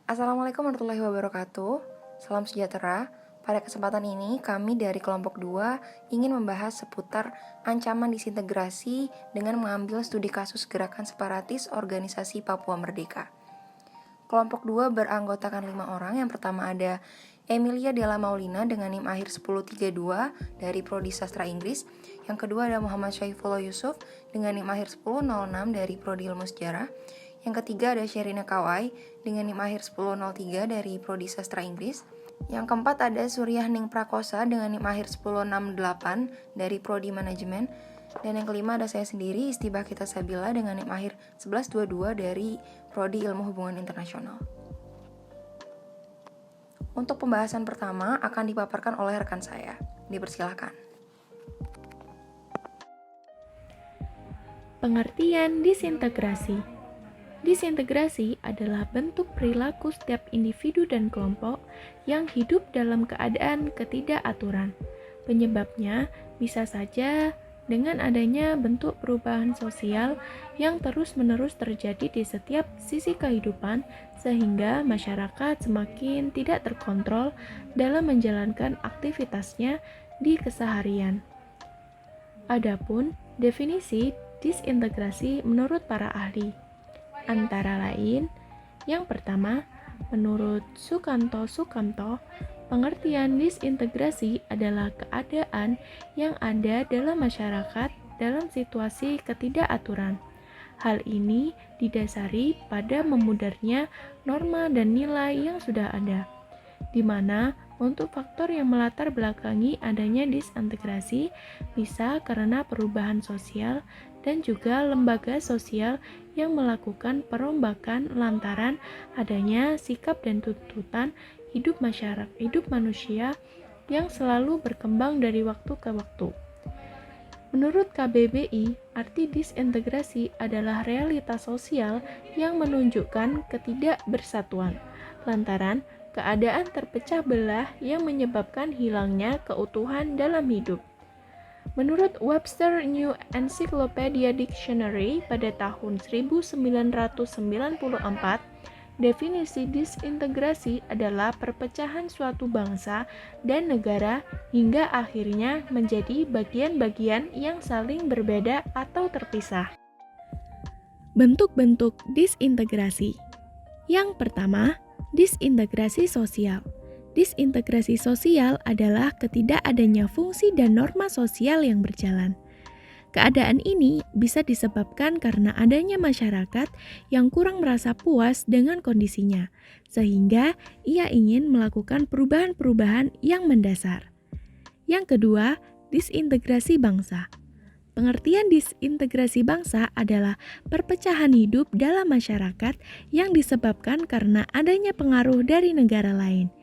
Assalamualaikum warahmatullahi wabarakatuh. Salam sejahtera. Pada kesempatan ini, kami dari kelompok 2 ingin membahas seputar ancaman disintegrasi dengan mengambil studi kasus gerakan separatis organisasi Papua Merdeka. Kelompok 2 beranggotakan 5 orang. Yang pertama ada Emilia Della Maulina dengan NIM akhir 1032 dari Prodi Sastra Inggris. Yang kedua ada Muhammad Syaifullah Yusuf dengan NIM akhir 1006 dari Prodi Ilmu Sejarah. Yang ketiga ada Sherina Kawai dengan NIM akhir 1003 dari Prodi Sastra Inggris. Yang keempat ada Suryahning Prakosa dengan NIM akhir 1068 dari Prodi Manajemen. Dan yang kelima ada saya sendiri, Istibah Kita Sabila dengan NIM akhir 1122 dari Prodi Ilmu Hubungan Internasional. Untuk pembahasan pertama akan dipaparkan oleh rekan saya. Dipersilahkan. Pengertian disintegrasi. Disintegrasi adalah bentuk perilaku setiap individu dan kelompok yang hidup dalam keadaan ketidakaturan. Penyebabnya bisa saja dengan adanya bentuk perubahan sosial yang terus-menerus terjadi di setiap sisi kehidupan, sehingga masyarakat semakin tidak terkontrol dalam menjalankan aktivitasnya di keseharian. Adapun definisi disintegrasi menurut para ahli, antara lain, yang pertama, menurut Sukamto, pengertian disintegrasi adalah keadaan yang ada dalam masyarakat dalam situasi ketidakaturan. Hal ini didasari pada memudarnya norma dan nilai yang sudah ada, di mana untuk faktor yang melatar belakangi adanya disintegrasi bisa karena perubahan sosial dan juga lembaga sosial yang melakukan perombakan lantaran adanya sikap dan tuntutan hidup manusia yang selalu berkembang dari waktu ke waktu. Menurut KBBI, arti disintegrasi adalah realitas sosial yang menunjukkan ketidakbersatuan lantaran keadaan terpecah belah yang menyebabkan hilangnya keutuhan dalam hidup. Menurut Webster New Encyclopedia Dictionary pada tahun 1994, definisi disintegrasi adalah perpecahan suatu bangsa dan negara hingga akhirnya menjadi bagian-bagian yang saling berbeda atau terpisah. Bentuk-bentuk disintegrasi. Yang pertama, disintegrasi sosial. Disintegrasi sosial adalah ketidakadanya fungsi dan norma sosial yang berjalan. Keadaan ini bisa disebabkan karena adanya masyarakat yang kurang merasa puas dengan kondisinya, sehingga ia ingin melakukan perubahan-perubahan yang mendasar. Yang kedua, disintegrasi bangsa. Pengertian disintegrasi bangsa adalah perpecahan hidup dalam masyarakat yang disebabkan karena adanya pengaruh dari negara lain.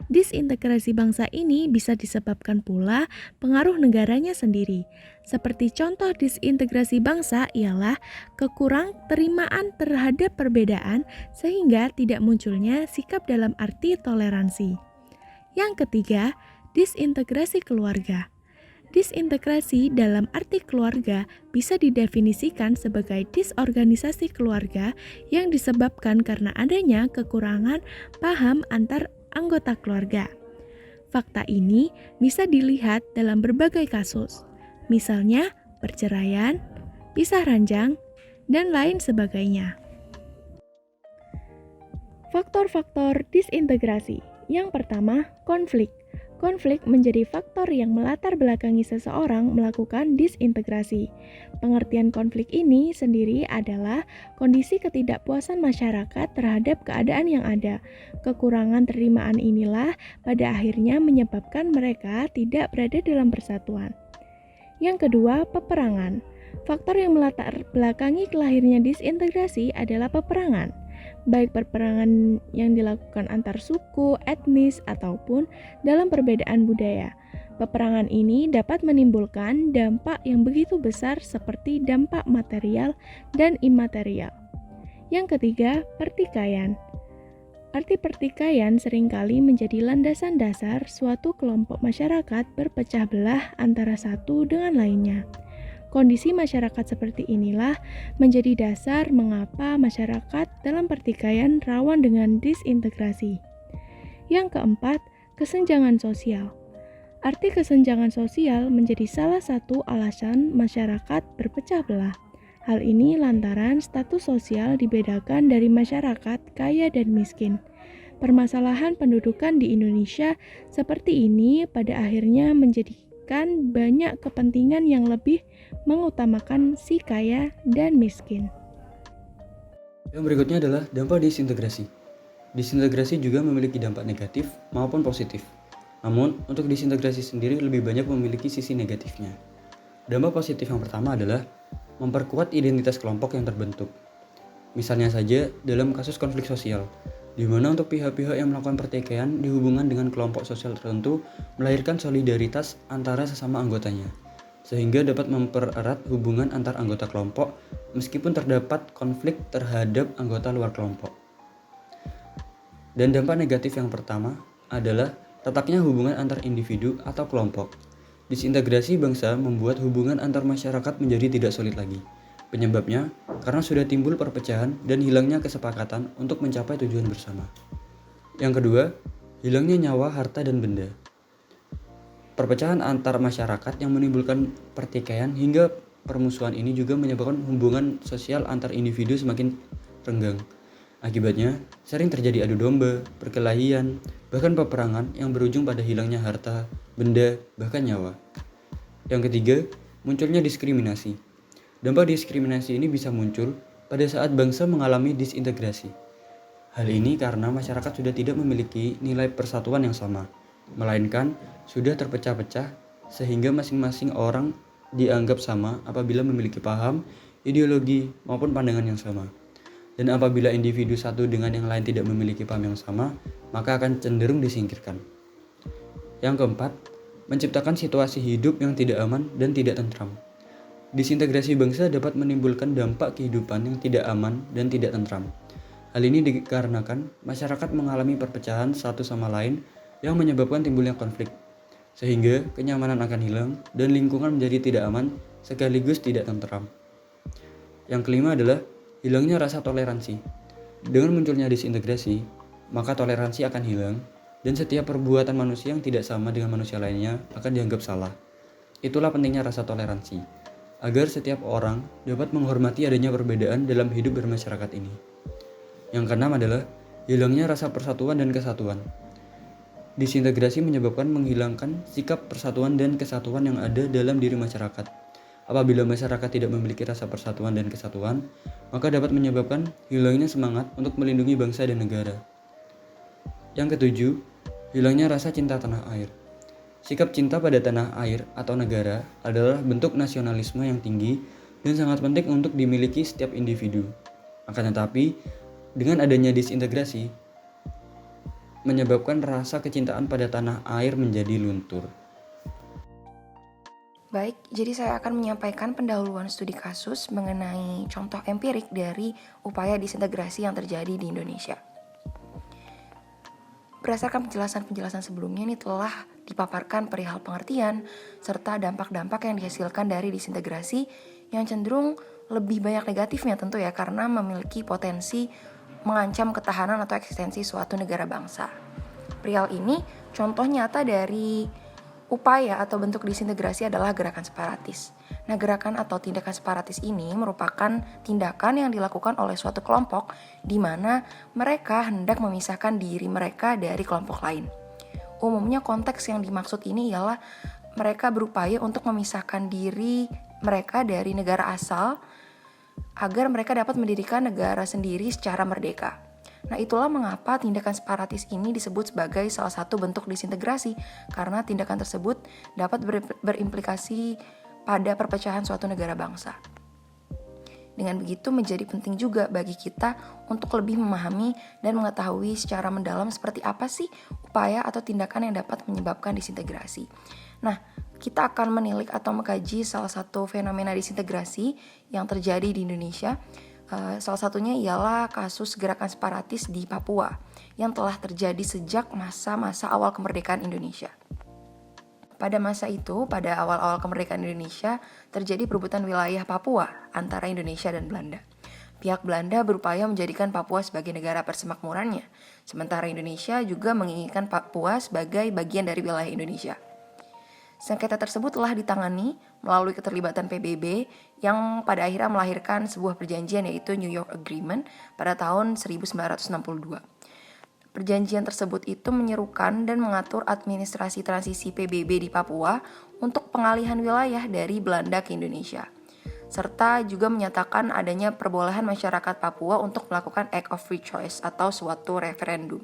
Disintegrasi bangsa ini bisa disebabkan pula pengaruh negaranya sendiri. Seperti contoh disintegrasi bangsa ialah kekurang terimaan terhadap perbedaan sehingga tidak munculnya sikap dalam arti toleransi. Yang ketiga, disintegrasi keluarga. Disintegrasi dalam arti keluarga bisa didefinisikan sebagai disorganisasi keluarga yang disebabkan karena adanya kekurangan paham antar anggota keluarga. Fakta ini bisa dilihat dalam berbagai kasus, misalnya perceraian, pisah ranjang, dan lain sebagainya. Faktor-faktor disintegrasi. Yang pertama, konflik. Konflik menjadi faktor yang melatar belakangi seseorang melakukan disintegrasi. Pengertian konflik ini sendiri adalah kondisi ketidakpuasan masyarakat terhadap keadaan yang ada. Kekurangan terimaan inilah pada akhirnya menyebabkan mereka tidak berada dalam persatuan. Yang kedua, peperangan. Faktor yang melatar belakangi lahirnya disintegrasi adalah peperangan. Baik peperangan yang dilakukan antar suku, etnis, ataupun dalam perbedaan budaya. Peperangan ini dapat menimbulkan dampak yang begitu besar seperti dampak material dan imaterial. Yang ketiga, pertikaian. Arti pertikaian seringkali menjadi landasan dasar suatu kelompok masyarakat berpecah belah antara satu dengan lainnya. Kondisi masyarakat seperti inilah menjadi dasar mengapa masyarakat dalam pertikaian rawan dengan disintegrasi. Yang keempat, kesenjangan sosial. Arti kesenjangan sosial menjadi salah satu alasan masyarakat berpecah belah. Hal ini lantaran status sosial dibedakan dari masyarakat kaya dan miskin. Permasalahan pendudukan di Indonesia seperti ini pada akhirnya menjadikan banyak kepentingan yang lebih mengutamakan si kaya dan miskin. Yang berikutnya adalah dampak disintegrasi. Disintegrasi juga memiliki dampak negatif maupun positif. Namun, untuk disintegrasi sendiri lebih banyak memiliki sisi negatifnya. Dampak positif yang pertama adalah memperkuat identitas kelompok yang terbentuk. Misalnya saja dalam kasus konflik sosial, di mana untuk pihak-pihak yang melakukan pertikaian dihubungkan dengan kelompok sosial tertentu melahirkan solidaritas antara sesama anggotanya, sehingga dapat mempererat hubungan antar anggota kelompok meskipun terdapat konflik terhadap anggota luar kelompok. Dan dampak negatif yang pertama adalah retaknya hubungan antar individu atau kelompok. Disintegrasi bangsa membuat hubungan antar masyarakat menjadi tidak solid lagi. Penyebabnya karena sudah timbul perpecahan dan hilangnya kesepakatan untuk mencapai tujuan bersama. Yang kedua, hilangnya nyawa, harta, dan benda. Perpecahan antar masyarakat yang menimbulkan pertikaian hingga permusuhan ini juga menyebabkan hubungan sosial antar individu semakin renggang. Akibatnya, sering terjadi adu domba, perkelahian, bahkan peperangan yang berujung pada hilangnya harta, benda, bahkan nyawa. Yang ketiga, munculnya diskriminasi. Dampak diskriminasi ini bisa muncul pada saat bangsa mengalami disintegrasi. Hal ini karena masyarakat sudah tidak memiliki nilai persatuan yang sama, melainkan sudah terpecah-pecah sehingga masing-masing orang dianggap sama apabila memiliki paham, ideologi, maupun pandangan yang sama. Dan apabila individu satu dengan yang lain tidak memiliki paham yang sama, maka akan cenderung disingkirkan. Yang keempat, menciptakan situasi hidup yang tidak aman dan tidak tentram. Disintegrasi bangsa dapat menimbulkan dampak kehidupan yang tidak aman dan tidak tentram. Hal ini dikarenakan masyarakat mengalami perpecahan satu sama lain yang menyebabkan timbulnya konflik, sehingga kenyamanan akan hilang dan lingkungan menjadi tidak aman sekaligus tidak tentram. Yang kelima adalah hilangnya rasa toleransi. Dengan munculnya disintegrasi, maka toleransi akan hilang dan setiap perbuatan manusia yang tidak sama dengan manusia lainnya akan dianggap salah. Itulah pentingnya rasa toleransi, agar setiap orang dapat menghormati adanya perbedaan dalam hidup bermasyarakat ini. Yang keenam adalah hilangnya rasa persatuan dan kesatuan. Disintegrasi menyebabkan menghilangkan sikap persatuan dan kesatuan yang ada dalam diri masyarakat. Apabila masyarakat tidak memiliki rasa persatuan dan kesatuan, maka dapat menyebabkan hilangnya semangat untuk melindungi bangsa dan negara. Yang ketujuh, hilangnya rasa cinta tanah air. Sikap cinta pada tanah air atau negara adalah bentuk nasionalisme yang tinggi dan sangat penting untuk dimiliki setiap individu. Akan tetapi, dengan adanya disintegrasi, menyebabkan rasa kecintaan pada tanah air menjadi luntur. Baik, jadi saya akan menyampaikan pendahuluan studi kasus mengenai contoh empirik dari upaya disintegrasi yang terjadi di Indonesia. Berdasarkan penjelasan-penjelasan sebelumnya ini telah dipaparkan perihal pengertian serta dampak-dampak yang dihasilkan dari disintegrasi yang cenderung lebih banyak negatifnya tentu ya, karena memiliki potensi mengancam ketahanan atau eksistensi suatu negara bangsa. Perihal ini contoh nyata dari upaya atau bentuk disintegrasi adalah gerakan separatis. Nah, gerakan atau tindakan separatis ini merupakan tindakan yang dilakukan oleh suatu kelompok di mana mereka hendak memisahkan diri mereka dari kelompok lain. Umumnya konteks yang dimaksud ini ialah mereka berupaya untuk memisahkan diri mereka dari negara asal agar mereka dapat mendirikan negara sendiri secara merdeka. Nah, itulah mengapa tindakan separatis ini disebut sebagai salah satu bentuk disintegrasi, karena tindakan tersebut dapat berimplikasi pada perpecahan suatu negara bangsa. Dengan begitu menjadi penting juga bagi kita untuk lebih memahami dan mengetahui secara mendalam seperti apa sih upaya atau tindakan yang dapat menyebabkan disintegrasi. Nah, kita akan menilik atau mengkaji salah satu fenomena disintegrasi yang terjadi di Indonesia. Salah satunya ialah kasus gerakan separatis di Papua yang telah terjadi sejak masa-masa awal kemerdekaan Indonesia. Pada masa itu, pada awal-awal kemerdekaan Indonesia, terjadi perebutan wilayah Papua antara Indonesia dan Belanda. Pihak Belanda berupaya menjadikan Papua sebagai negara persemakmurannya, sementara Indonesia juga menginginkan Papua sebagai bagian dari wilayah Indonesia. Sengketa tersebut telah ditangani melalui keterlibatan PBB yang pada akhirnya melahirkan sebuah perjanjian yaitu New York Agreement pada tahun 1962. Perjanjian tersebut itu menyerukan dan mengatur administrasi transisi PBB di Papua untuk pengalihan wilayah dari Belanda ke Indonesia, serta juga menyatakan adanya perbolehan masyarakat Papua untuk melakukan Act of Free Choice atau suatu referendum.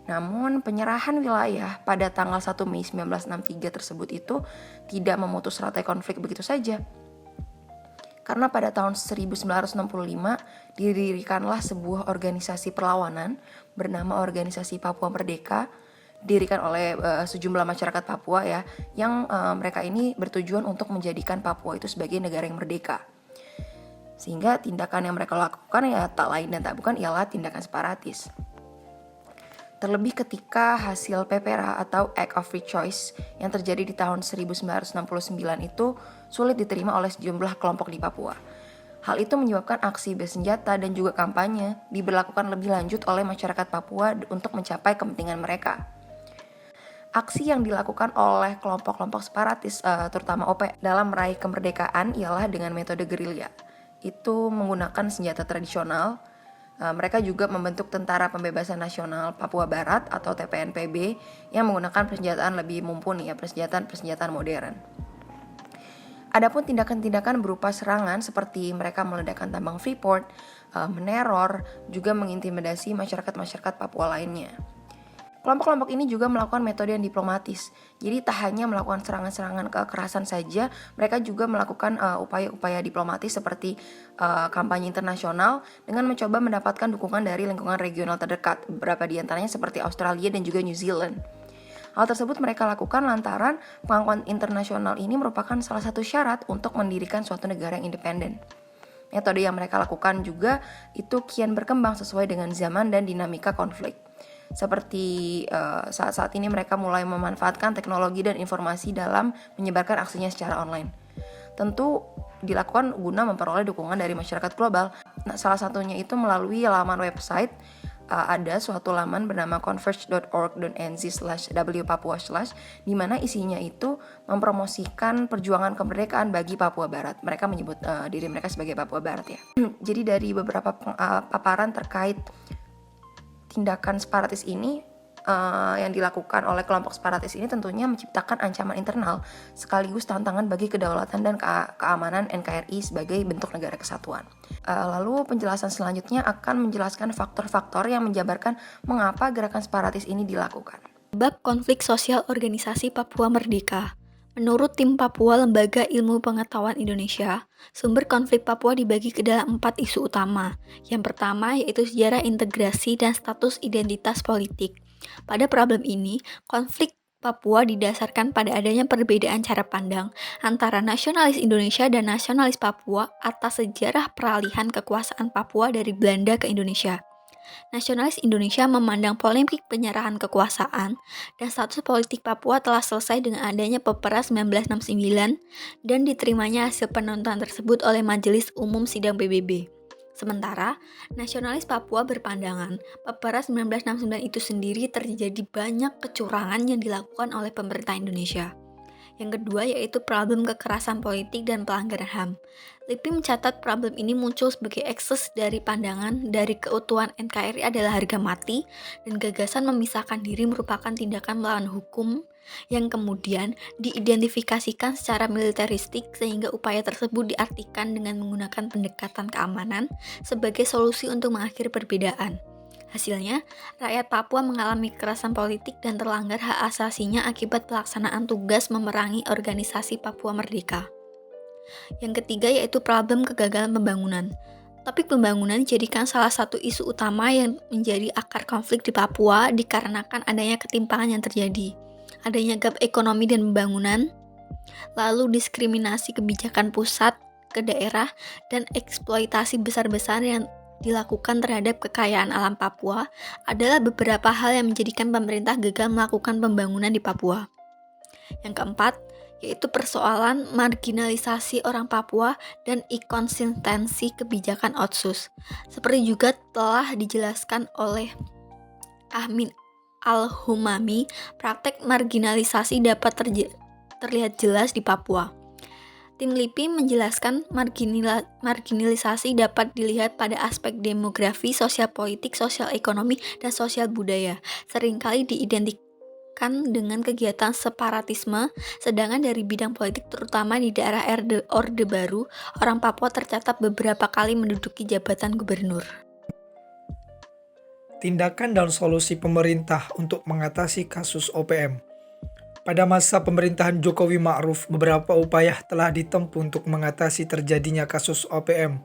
Namun penyerahan wilayah pada tanggal 1 Mei 1963 tersebut itu tidak memutus rantai konflik begitu saja. Karena pada tahun 1965 didirikanlah sebuah organisasi perlawanan bernama Organisasi Papua Merdeka, didirikan oleh sejumlah masyarakat Papua ya, yang mereka ini bertujuan untuk menjadikan Papua itu sebagai negara yang merdeka. Sehingga tindakan yang mereka lakukan ya tak lain dan tak bukan ialah tindakan separatis. Terlebih ketika hasil PPRA atau Act of Free Choice yang terjadi di tahun 1969 itu sulit diterima oleh sejumlah kelompok di Papua. Hal itu menyebabkan aksi bersenjata dan juga kampanye diberlakukan lebih lanjut oleh masyarakat Papua untuk mencapai kepentingan mereka. Aksi yang dilakukan oleh kelompok-kelompok separatis, terutama OP, dalam meraih kemerdekaan ialah dengan metode gerilya. Itu menggunakan senjata tradisional. Mereka juga membentuk Tentara Pembebasan Nasional Papua Barat atau TPNPB yang menggunakan persenjataan lebih mumpuni ya, persenjataan modern. Adapun tindakan-tindakan berupa serangan seperti mereka meledakkan tambang Freeport, meneror, juga mengintimidasi masyarakat-masyarakat Papua lainnya. Kelompok-kelompok ini juga melakukan metode yang diplomatis. Jadi tak hanya melakukan serangan-serangan kekerasan saja, mereka juga melakukan upaya-upaya diplomatis seperti kampanye internasional dengan mencoba mendapatkan dukungan dari lingkungan regional terdekat, beberapa di antaranya seperti Australia dan juga New Zealand. Hal tersebut mereka lakukan lantaran pengakuan internasional ini merupakan salah satu syarat untuk mendirikan suatu negara yang independen. Metode yang mereka lakukan juga itu kian berkembang sesuai dengan zaman dan dinamika konflik. Seperti saat-saat ini mereka mulai memanfaatkan teknologi dan informasi dalam menyebarkan aksinya secara online. Tentu dilakukan guna memperoleh dukungan dari masyarakat global. Nah, salah satunya itu melalui laman website. Ada suatu laman bernama converge.org.nz/wpapua/ di mana isinya itu mempromosikan perjuangan kemerdekaan bagi Papua Barat. Mereka menyebut diri mereka sebagai Papua Barat ya. Jadi dari beberapa paparan terkait tindakan separatis ini yang dilakukan oleh kelompok separatis ini tentunya menciptakan ancaman internal sekaligus tantangan bagi kedaulatan dan keamanan NKRI sebagai bentuk negara kesatuan. Lalu penjelasan selanjutnya akan menjelaskan faktor-faktor yang menjabarkan mengapa gerakan separatis ini dilakukan. Bab konflik sosial organisasi Papua Merdeka. Menurut tim Papua Lembaga Ilmu Pengetahuan Indonesia, sumber konflik Papua dibagi ke dalam 4 isu utama. Yang pertama yaitu sejarah integrasi dan status identitas politik. Pada problem ini, konflik Papua didasarkan pada adanya perbedaan cara pandang antara nasionalis Indonesia dan nasionalis Papua atas sejarah peralihan kekuasaan Papua dari Belanda ke Indonesia. Nasionalis Indonesia memandang polemik penyerahan kekuasaan dan status politik Papua telah selesai dengan adanya PPRA 1969 dan diterimanya hasil penentuan tersebut oleh Majelis Umum Sidang PBB. Sementara, nasionalis Papua berpandangan PPRA 1969 itu sendiri terjadi banyak kecurangan yang dilakukan oleh pemerintah Indonesia. Yang kedua yaitu problem kekerasan politik dan pelanggaran HAM. LIPI mencatat problem ini muncul sebagai ekses dari pandangan dari keutuhan NKRI adalah harga mati dan gagasan memisahkan diri merupakan tindakan melawan hukum yang kemudian diidentifikasikan secara militeristik sehingga upaya tersebut diartikan dengan menggunakan pendekatan keamanan sebagai solusi untuk mengakhiri perbedaan. Hasilnya, rakyat Papua mengalami kekerasan politik dan terlanggar hak asasinya akibat pelaksanaan tugas memerangi organisasi Papua Merdeka. Yang ketiga yaitu problem kegagalan pembangunan. Topik pembangunan dijadikan salah satu isu utama yang menjadi akar konflik di Papua dikarenakan adanya ketimpangan yang terjadi. Adanya gap ekonomi dan pembangunan, lalu diskriminasi kebijakan pusat ke daerah, dan eksploitasi besar-besaran yang dilakukan terhadap kekayaan alam Papua adalah beberapa hal yang menjadikan pemerintah gagal melakukan pembangunan di Papua. Yang keempat, yaitu persoalan marginalisasi orang Papua dan inkonsistensi kebijakan Otsus. Seperti juga telah dijelaskan oleh Ahmin Al-Humami, praktek marginalisasi dapat terlihat jelas di Papua. Tim LIPI menjelaskan marginalisasi dapat dilihat pada aspek demografi, sosial politik, sosial ekonomi, dan sosial budaya. Seringkali diidentikan dengan kegiatan separatisme, sedangkan dari bidang politik terutama di daerah Orde Baru, orang Papua tercatat beberapa kali menduduki jabatan gubernur. Tindakan dan solusi pemerintah untuk mengatasi kasus OPM. Pada masa pemerintahan Jokowi Ma'ruf, beberapa upaya telah ditempuh untuk mengatasi terjadinya kasus OPM.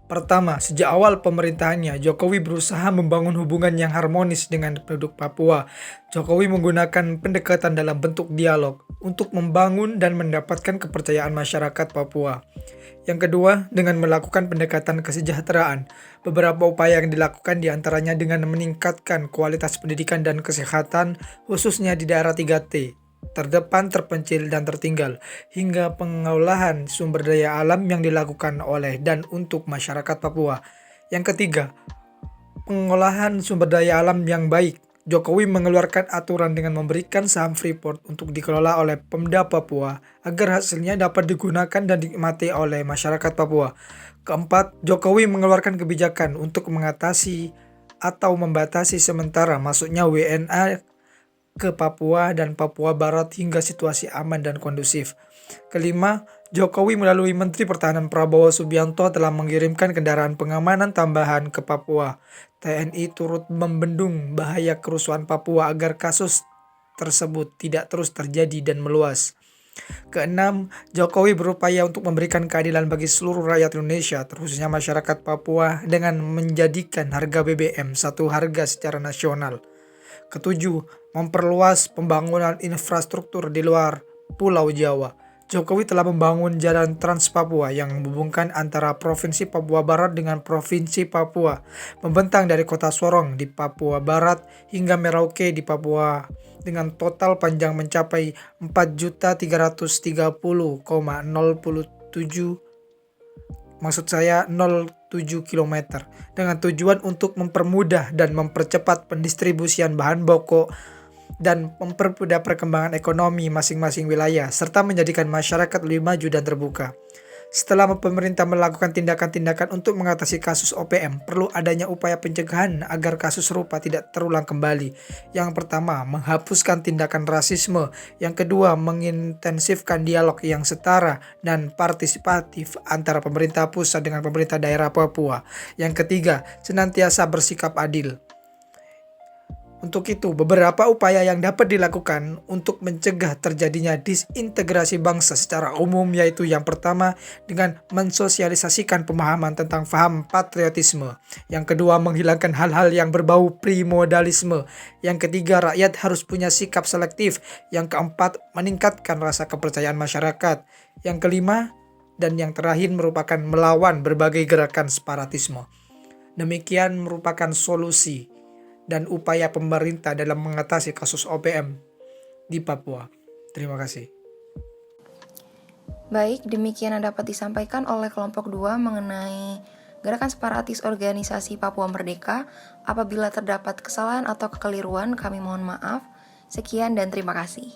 Pertama, sejak awal pemerintahannya, Jokowi berusaha membangun hubungan yang harmonis dengan penduduk Papua. Jokowi menggunakan pendekatan dalam bentuk dialog untuk membangun dan mendapatkan kepercayaan masyarakat Papua. Yang kedua, dengan melakukan pendekatan kesejahteraan. Beberapa upaya yang dilakukan diantaranya dengan meningkatkan kualitas pendidikan dan kesehatan, khususnya di daerah 3T. Terdepan, terpencil, dan tertinggal, hingga pengolahan sumber daya alam yang dilakukan oleh dan untuk masyarakat Papua. Yang ketiga, pengolahan sumber daya alam yang baik. Jokowi mengeluarkan aturan dengan memberikan saham Freeport untuk dikelola oleh Pemda Papua agar hasilnya dapat digunakan dan dinikmati oleh masyarakat Papua. Keempat, Jokowi mengeluarkan kebijakan untuk mengatasi atau membatasi sementara masuknya WNA ke Papua dan Papua Barat hingga situasi aman dan kondusif. Kelima, Jokowi melalui Menteri Pertahanan Prabowo Subianto telah mengirimkan kendaraan pengamanan tambahan ke Papua. TNI turut membendung bahaya kerusuhan Papua agar kasus tersebut tidak terus terjadi dan meluas. Keenam, Jokowi berupaya untuk memberikan keadilan bagi seluruh rakyat Indonesia, terkhususnya masyarakat Papua, dengan menjadikan harga BBM satu harga secara nasional. Ketujuh, memperluas pembangunan infrastruktur di luar Pulau Jawa. Jokowi telah membangun jalan Trans Papua yang menghubungkan antara Provinsi Papua Barat dengan Provinsi Papua, membentang dari kota Sorong di Papua Barat hingga Merauke di Papua, dengan total panjang mencapai 4.330,007 km, dengan tujuan untuk mempermudah dan mempercepat pendistribusian bahan pokok dan mempermudah perkembangan ekonomi masing-masing wilayah, serta menjadikan masyarakat lebih maju dan terbuka. Setelah pemerintah melakukan tindakan-tindakan untuk mengatasi kasus OPM, perlu adanya upaya pencegahan agar kasus serupa tidak terulang kembali. Yang pertama, menghapuskan tindakan rasisme. Yang kedua, mengintensifkan dialog yang setara dan partisipatif antara pemerintah pusat dengan pemerintah daerah Papua. Yang ketiga, senantiasa bersikap adil. Untuk itu, beberapa upaya yang dapat dilakukan untuk mencegah terjadinya disintegrasi bangsa secara umum, yaitu yang pertama, dengan mensosialisasikan pemahaman tentang paham patriotisme. Yang kedua, menghilangkan hal-hal yang berbau primodalisme. Yang ketiga, rakyat harus punya sikap selektif. Yang keempat, meningkatkan rasa kepercayaan masyarakat. Yang kelima, dan yang terakhir merupakan melawan berbagai gerakan separatisme. Demikian merupakan solusi dan upaya pemerintah dalam mengatasi kasus OPM di Papua. Terima kasih. Baik, demikian yang dapat disampaikan oleh kelompok 2 mengenai Gerakan Separatis Organisasi Papua Merdeka. Apabila terdapat kesalahan atau kekeliruan, kami mohon maaf. Sekian dan terima kasih.